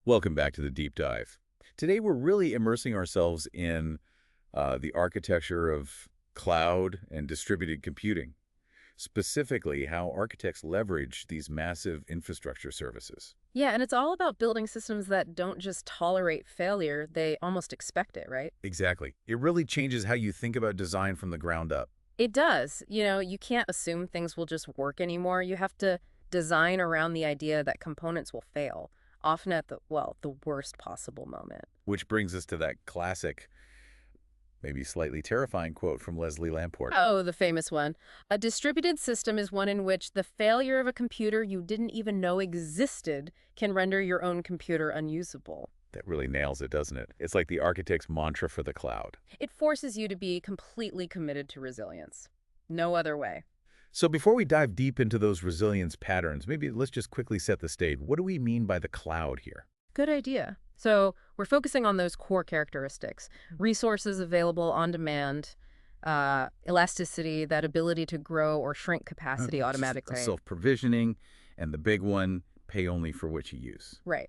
Welcome back to the deep dive. Today we're really immersing ourselves in the architecture of cloud and distributed computing, specifically how architects leverage these massive infrastructure services. Yeah, and it's all about building systems that don't just tolerate failure, they almost expect it, right? Exactly. It really changes how you think about design from the ground up. It does. You can't assume things will just work anymore. You have to design around the idea that components will fail, often at the worst possible moment. Which brings us to that classic, maybe slightly terrifying quote from Leslie Lamport. Oh, the famous one. A distributed system is one in which the failure of a computer you didn't even know existed can render your own computer unusable. That really nails it, doesn't it? It's like the architect's mantra for the cloud. It forces you to be completely committed to resilience. No other way. So before we dive deep into those resilience patterns, maybe let's just quickly set the stage. What do we mean by the cloud here? Good idea. So we're focusing on those core characteristics: resources available on demand, elasticity, that ability to grow or shrink capacity automatically. Self-provisioning, and the big one, pay only for what you use. Right.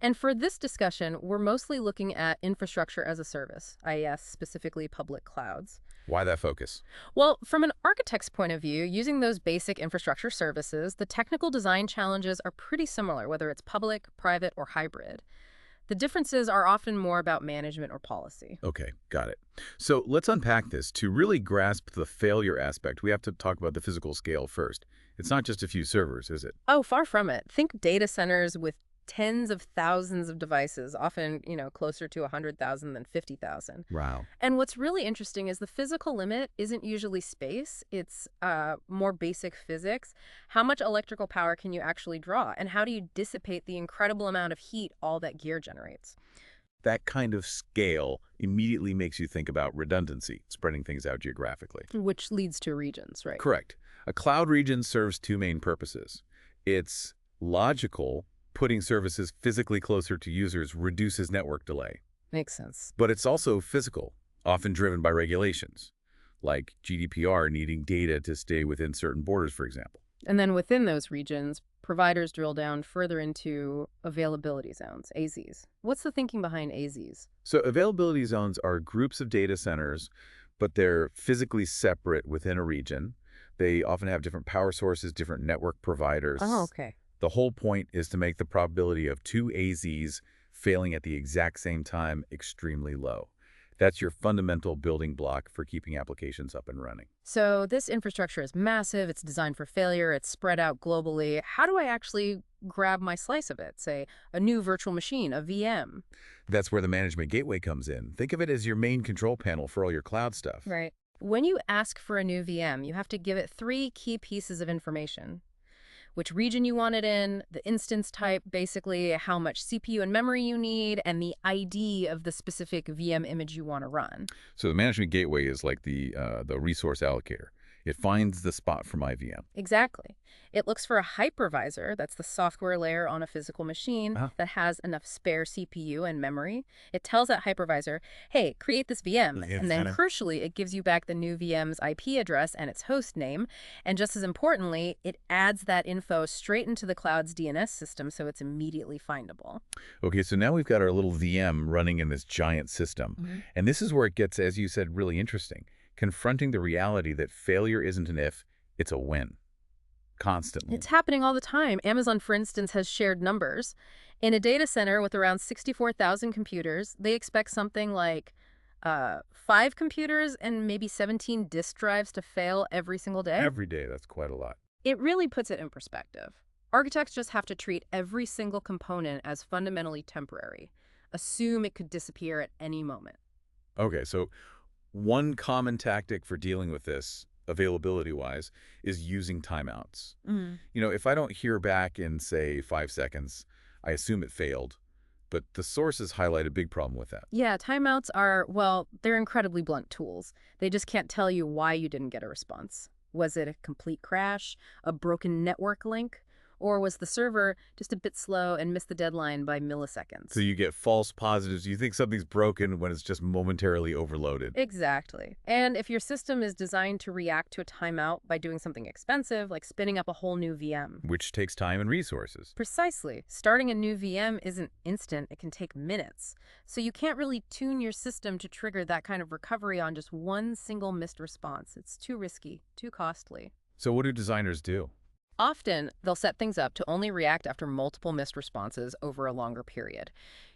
And for this discussion, we're mostly looking at infrastructure as a service, IaaS, specifically public clouds. Why that focus? Well, from an architect's point of view, using those basic infrastructure services, the technical design challenges are pretty similar, whether it's public, private, or hybrid. The differences are often more about management or policy. Okay, got it. So let's unpack this. To really grasp the failure aspect, we have to talk about the physical scale first. It's not just a few servers, is it? Oh, far from it. Think data centers with tens of thousands of devices, often, closer to 100,000 than 50,000. Wow. And what's really interesting is the physical limit isn't usually space. It's more basic physics. How much electrical power can you actually draw? And how do you dissipate the incredible amount of heat all that gear generates? That kind of scale immediately makes you think about redundancy, spreading things out geographically. Which leads to regions, right? Correct. A cloud region serves two main purposes. It's logical. Putting services physically closer to users reduces network delay. Makes sense. But it's also physical, often driven by regulations, like GDPR needing data to stay within certain borders, for example. And then within those regions, providers drill down further into availability zones, AZs. What's the thinking behind AZs? So availability zones are groups of data centers, but they're physically separate within a region. They often have different power sources, different network providers. Oh, okay. The whole point is to make the probability of two AZs failing at the exact same time extremely low. That's your fundamental building block for keeping applications up and running. So this infrastructure is massive, it's designed for failure, it's spread out globally. How do I actually grab my slice of it? Say, a new virtual machine, a VM. That's where the management gateway comes in. Think of it as your main control panel for all your cloud stuff. Right. When you ask for a new VM, you have to give it 3 key pieces of information: which region you want it in, the instance type, basically how much CPU and memory you need, and the ID of the specific VM image you want to run. So the management gateway is like the resource allocator. It finds the spot for my VM. Exactly. It looks for a hypervisor, that's the software layer on a physical machine that has enough spare CPU and memory. It tells that hypervisor, hey, create this VM. And then crucially, it gives you back the new VM's IP address and its host name. And just as importantly, it adds that info straight into the cloud's DNS system so it's immediately findable. Okay, so now we've got our little VM running in this giant system. And this is where it gets, as you said, really interesting. Confronting the reality that failure isn't an if, it's a when. Constantly. It's happening all the time. Amazon, for instance, has shared numbers. In a data center with around 64,000 computers, they expect something like 5 computers and maybe 17 disk drives to fail every single day. Every day, that's quite a lot. It really puts it in perspective. Architects just have to treat every single component as fundamentally temporary. Assume it could disappear at any moment. Okay, so one common tactic for dealing with this, availability-wise, is using timeouts. If I don't hear back in, say, 5 seconds, I assume it failed. But the sources highlight a big problem with that. Yeah, timeouts are, well, they're incredibly blunt tools. They just can't tell you why you didn't get a response. Was it a complete crash, a broken network link, Or was the server just a bit slow and missed the deadline by So milliseconds? you get false positives. You think something's broken when it's just momentarily overloaded, Exactly. And if your system is designed to react to a timeout by doing something expensive, like spinning up a whole new VM. which takes time and resources. Precisely. Starting a new VM isn't instant, it can take minutes. So you can't really tune your system to trigger that kind of recovery on just one single missed response. It's too risky, too costly. So what do designers do? Often, they'll set things up to only react after multiple missed responses over a longer period.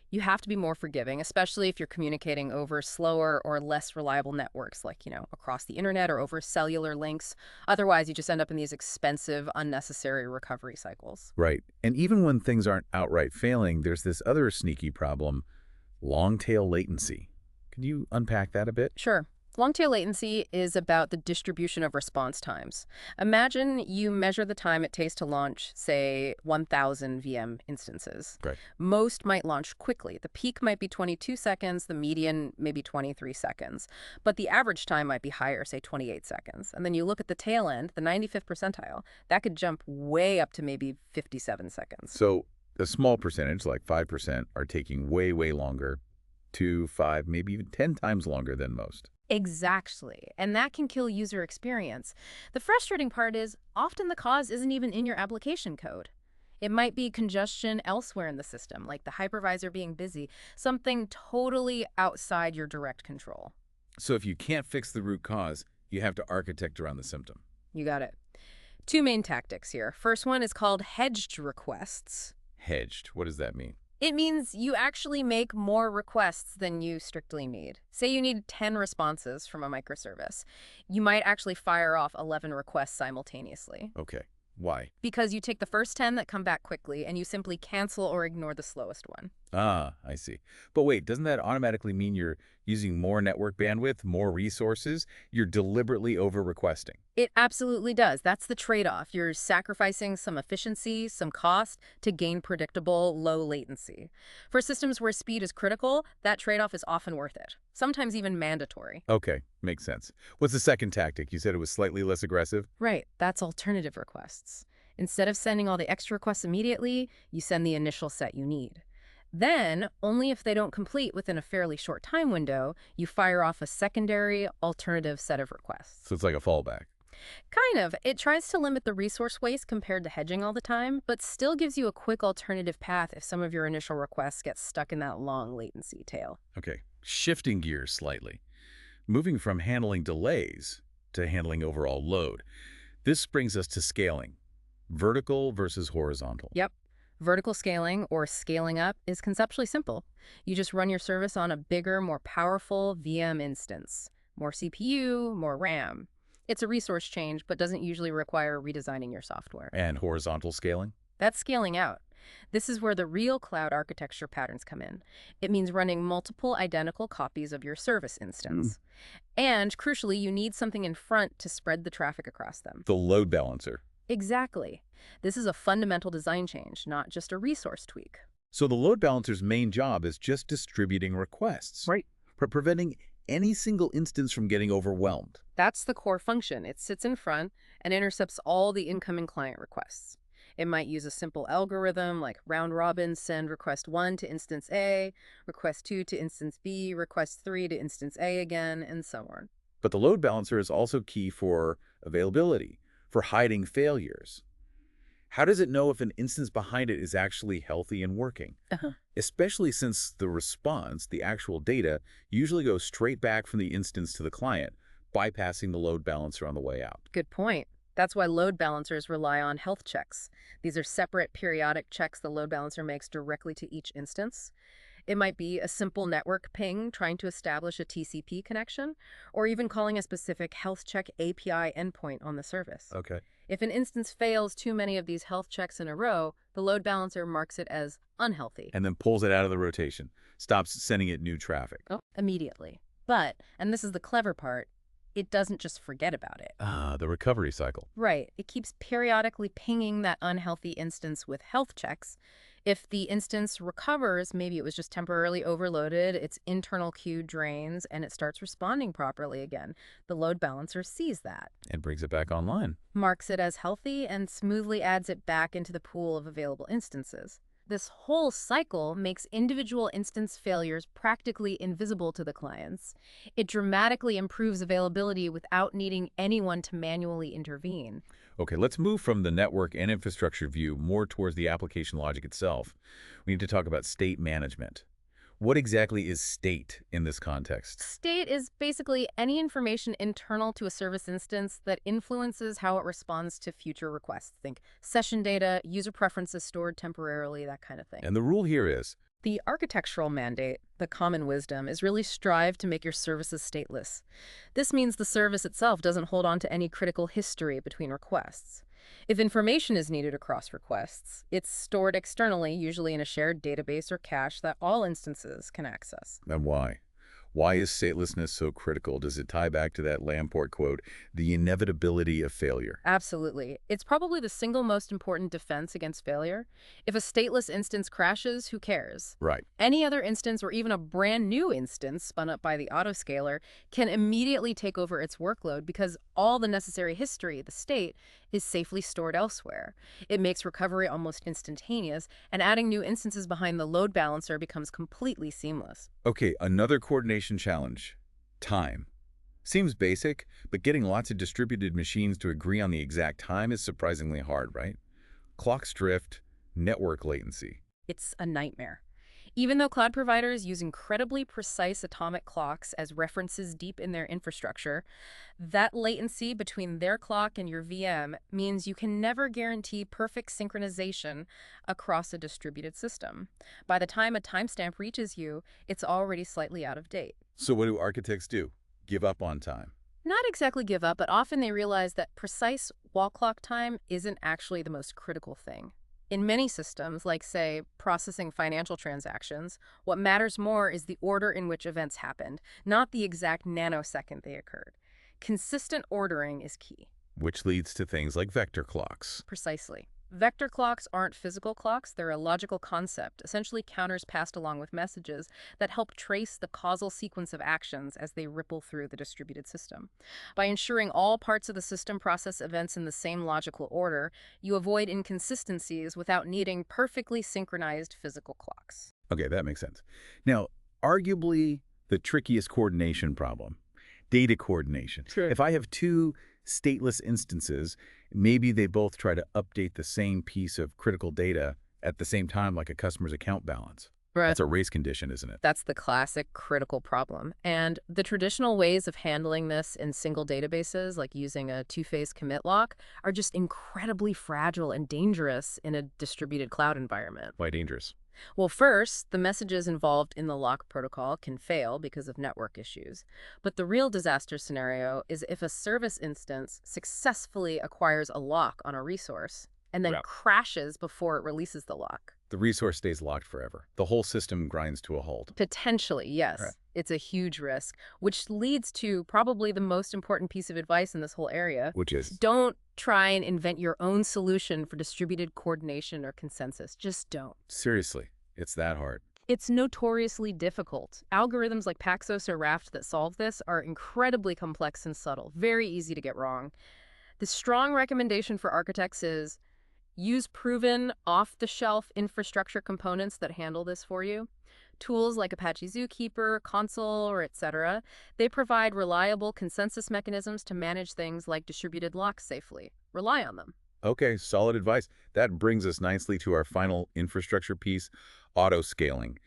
You have to be more forgiving, especially if you're communicating over slower or less reliable networks, like, across the internet or over cellular links. Otherwise, you just end up in these expensive, unnecessary recovery cycles. Right. And even when things aren't outright failing, there's this other sneaky problem, long tail latency. Can you unpack that a bit? Sure. Long-tail latency is about the distribution of response times. Imagine you measure the time it takes to launch, say, 1,000 VM instances. Right. Most might launch quickly. The peak might be 22 seconds, the median maybe 23 seconds. But the average time might be higher, say 28 seconds. And then you look at the tail end, the 95th percentile, that could jump way up to maybe 57 seconds. So a small percentage, like 5%, are taking way, way longer, 2, 5, maybe even 10 times longer than most. Exactly. And that can kill user experience. The frustrating part is often the cause isn't even in your application code. It might be congestion elsewhere in the system, like the hypervisor being busy, something totally outside your direct control. So if you can't fix the root cause, you have to architect around the symptom. You got it. Two main tactics here. First one is called hedged requests. Hedged, what does that mean? It means you actually make more requests than you strictly need. Say you need 10 responses from a microservice. You might actually fire off 11 requests simultaneously. Okay, why? Because you take the first 10 that come back quickly and you simply cancel or ignore the slowest one. Ah, I see. But wait, doesn't that automatically mean you're using more network bandwidth, more resources? You're deliberately over-requesting. It absolutely does. That's the trade-off. You're sacrificing some efficiency, some cost to gain predictable, low latency. For systems where speed is critical, that trade-off is often worth it, sometimes even mandatory. Okay, makes sense. What's the second tactic? You said it was slightly less aggressive? Right, that's alternative requests. Instead of sending all the extra requests immediately, you send the initial set you need. Then, only if they don't complete within a fairly short time window, you fire off a secondary, alternative set of requests. So it's like a fallback. Kind of. It tries to limit the resource waste compared to hedging all the time, but still gives you a quick alternative path if some of your initial requests get stuck in that long latency tail. Okay, shifting gears slightly. Moving from handling delays to handling overall load. This brings us to scaling. Vertical versus horizontal. Yep. Vertical scaling, or scaling up, is conceptually simple. You just run your service on a bigger, more powerful VM instance. More CPU, more RAM. It's a resource change, but doesn't usually require redesigning your software. And horizontal scaling? That's scaling out. This is where the real cloud architecture patterns come in. It means running multiple identical copies of your service instance. And, crucially, you need something in front to spread the traffic across them. The load balancer. Exactly. This is a fundamental design change, not just a resource tweak. So the load balancer's main job is just distributing requests. Right. Preventing any single instance from getting overwhelmed. That's the core function. It sits in front and intercepts all the incoming client requests. It might use a simple algorithm like round robin, send request 1 to instance A, request 2 to instance B, request 3 to instance A again, and so on. But the load balancer is also key for availability, for hiding failures. How does it know if an instance behind it is actually healthy and working? Especially since the response, the actual data, usually goes straight back from the instance to the client, bypassing the load balancer on the way out. Good point. That's why load balancers rely on health checks. These are separate periodic checks the load balancer makes directly to each instance. It might be a simple network ping trying to establish a TCP connection, or even calling a specific health check API endpoint on the service. Okay. If an instance fails too many of these health checks in a row, the load balancer marks it as unhealthy. And then pulls it out of the rotation, stops sending it new traffic. Immediately. But, and this is the clever part, it doesn't just forget about it. The recovery cycle. Right. It keeps periodically pinging that unhealthy instance with health checks. If the instance recovers, maybe it was just temporarily overloaded, its internal queue drains, and it starts responding properly again. The load balancer sees that, And brings it back online. marks it as healthy, and smoothly adds it back into the pool of available instances. This whole cycle makes individual instance failures practically invisible to the clients. It dramatically improves availability without needing anyone to manually intervene. Okay, let's move from the network and infrastructure view more towards the application logic itself. We need to talk about state management. What exactly is state in this context? State is basically any information internal to a service instance that influences how it responds to future requests. Think session data, user preferences stored temporarily, that kind of thing. And the rule here is, The architectural mandate, the common wisdom, is really strive to make your services stateless. This means the service itself doesn't hold on to any critical history between requests. If information is needed across requests, it's stored externally, usually in a shared database or cache that all instances can access. and why? Why is statelessness so critical? Does it tie back to that Lamport quote, the inevitability of failure? Absolutely. It's probably the single most important defense against failure. If a stateless instance crashes, who cares? Right. Any other instance or even a brand new instance spun up by the autoscaler can immediately take over its workload because all the necessary history, the state, is safely stored elsewhere. It makes recovery almost instantaneous, and adding new instances behind the load balancer becomes completely seamless. Okay, another coordination challenge. Time. Seems basic, but getting lots of distributed machines to agree on the exact time is surprisingly hard, right? Clocks drift, network latency. It's a nightmare. Even though cloud providers use incredibly precise atomic clocks as references deep in their infrastructure, that latency between their clock and your VM means you can never guarantee perfect synchronization across a distributed system. By the time a timestamp reaches you, it's already slightly out of date. So what do architects do? Give up on time. Not exactly give up, but often they realize that precise wall clock time isn't actually the most critical thing. In many systems, like, say, processing financial transactions, what matters more is the order in which events happened, not the exact nanosecond they occurred. Consistent ordering is key. Which leads to things like vector clocks. Precisely. Vector clocks aren't physical clocks, they're a logical concept, essentially counters passed along with messages that help trace the causal sequence of actions as they ripple through the distributed system. By ensuring all parts of the system process events in the same logical order, you avoid inconsistencies without needing perfectly synchronized physical clocks. Okay, that makes sense. Now, arguably the trickiest coordination problem, data coordination. Sure. If I have two stateless instances, maybe they both try to update the same piece of critical data at the same time, like a customer's account balance. Right. That's a race condition, isn't it? That's the classic critical problem. And the traditional ways of handling this in single databases, like using a two-phase commit lock, are just incredibly fragile and dangerous in a distributed cloud environment. Why dangerous? Well, first, the messages involved in the lock protocol can fail because of network issues. But the real disaster scenario is if a service instance successfully acquires a lock on a resource and then crashes before it releases the lock. The resource stays locked forever. The whole system grinds to a halt. Potentially, yes. Right. It's a huge risk, which leads to probably the most important piece of advice in this whole area. Which is? Don't try and invent your own solution for distributed coordination or consensus. Just don't. Seriously, it's that hard. It's notoriously difficult. Algorithms like Paxos or Raft that solve this are incredibly complex and subtle, very easy to get wrong. The strong recommendation for architects is use proven, off-the-shelf infrastructure components that handle this for you. Tools like Apache Zookeeper, Console, or etc. They provide reliable consensus mechanisms to manage things like distributed locks safely. Rely on them. Okay, solid advice. That brings us nicely to our final infrastructure piece, autoscaling.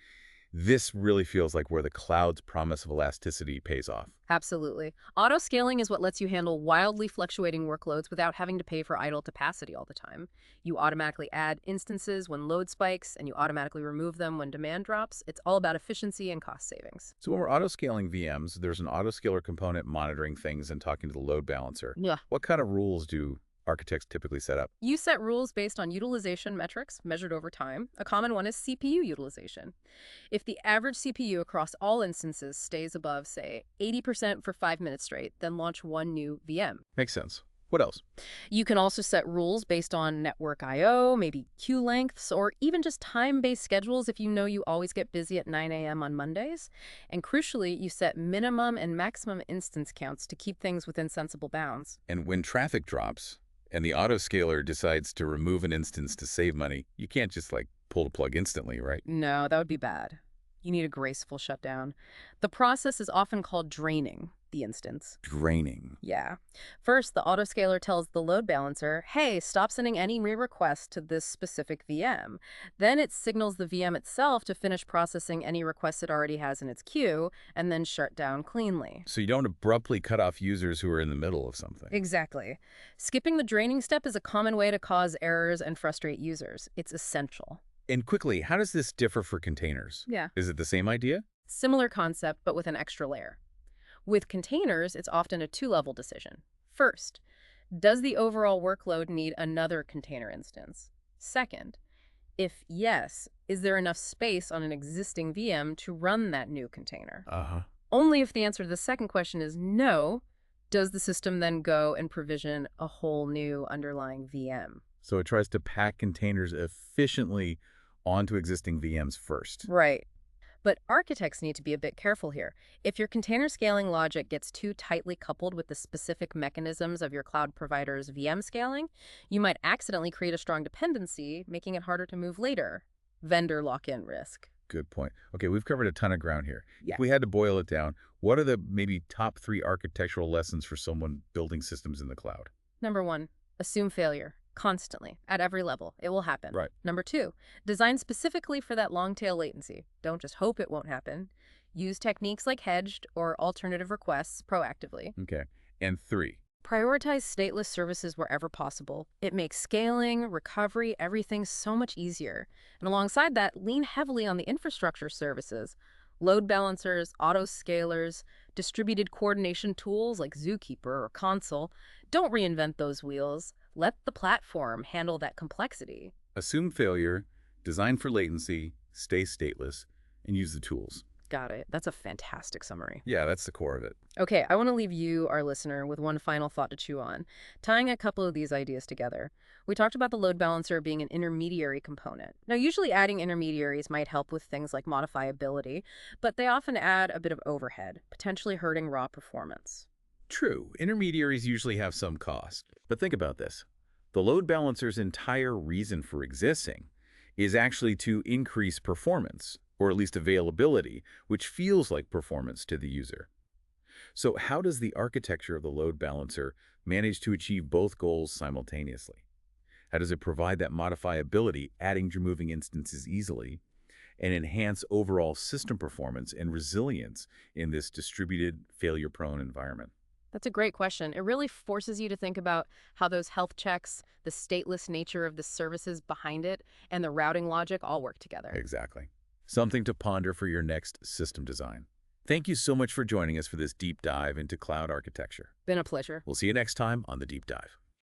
This really feels like where the cloud's promise of elasticity pays off. Absolutely. Autoscaling is what lets you handle wildly fluctuating workloads without having to pay for idle capacity all the time. You automatically add instances when load spikes, and you automatically remove them when demand drops. It's all about efficiency and cost savings. So when we're autoscaling VMs, there's an autoscaler component monitoring things and talking to the load balancer. Yeah. What kind of rules do architects typically set up? You set rules based on utilization metrics measured over time. A common one is CPU utilization. If the average CPU across all instances stays above, say, 80% for 5 minutes straight, then launch one new VM. Makes sense. What else? You can also set rules based on network I/O, maybe queue lengths, or even just time-based schedules if you know you always get busy at 9 a.m. on Mondays. And crucially, you set minimum and maximum instance counts to keep things within sensible bounds. And when traffic drops and the autoscaler decides to remove an instance to save money, you can't just like pull the plug instantly, right? No, that would be bad. You need a graceful shutdown. The process is often called draining the instance. Draining. Yeah. First, the autoscaler tells the load balancer, hey, stop sending any re-requests to this specific VM. Then it signals the VM itself to finish processing any requests it already has in its queue, and then shut down cleanly. So you don't abruptly cut off users who are in the middle of something. Exactly. Skipping the draining step is a common way to cause errors and frustrate users. It's essential. And quickly, how does this differ for containers? Yeah. Is it the same idea? Similar concept, but with an extra layer. With containers, it's often a two-level decision. First, does the overall workload need another container instance? Second, if yes, is there enough space on an existing VM to run that new container? Only if the answer to the second question is no, does the system then go and provision a whole new underlying VM. So it tries to pack containers efficiently onto existing VMs first. Right. But architects need to be a bit careful here. If your container scaling logic gets too tightly coupled with the specific mechanisms of your cloud provider's VM scaling, you might accidentally create a strong dependency, making it harder to move later. Vendor lock-in risk. Good point. Okay, we've covered a ton of ground here. Yeah. If we had to boil it down, what are the maybe top 3 architectural lessons for someone building systems in the cloud? Number 1, assume failure. Constantly, at every level. It will happen. Right. Number 2, design specifically for that long-tail latency. Don't just hope it won't happen. Use techniques like hedged or alternative requests proactively. Okay. And 3. Prioritize stateless services wherever possible. It makes scaling, recovery, everything so much easier. And alongside that, lean heavily on the infrastructure services. Load balancers, autoscalers, distributed coordination tools like Zookeeper or Console. Don't reinvent those wheels. Let the platform handle that complexity. Assume failure, design for latency, stay stateless, and use the tools. Got it. That's a fantastic summary. Yeah, that's the core of it. Okay, I want to leave you, our listener, with one final thought to chew on, tying a couple of these ideas together. We talked about the load balancer being an intermediary component. Now, usually adding intermediaries might help with things like modifiability, but they often add a bit of overhead, potentially hurting raw performance. True, intermediaries usually have some cost. But think about this. The load balancer's entire reason for existing is actually to increase performance, or at least availability, which feels like performance to the user. So how does the architecture of the load balancer manage to achieve both goals simultaneously? How does it provide that modifiability, adding and removing instances easily, and enhance overall system performance and resilience in this distributed, failure-prone environment? That's a great question. It really forces you to think about how those health checks, the stateless nature of the services behind it, and the routing logic all work together. Exactly. Something to ponder for your next system design. Thank you so much for joining us for this deep dive into cloud architecture. Been a pleasure. We'll see you next time on The Deep Dive.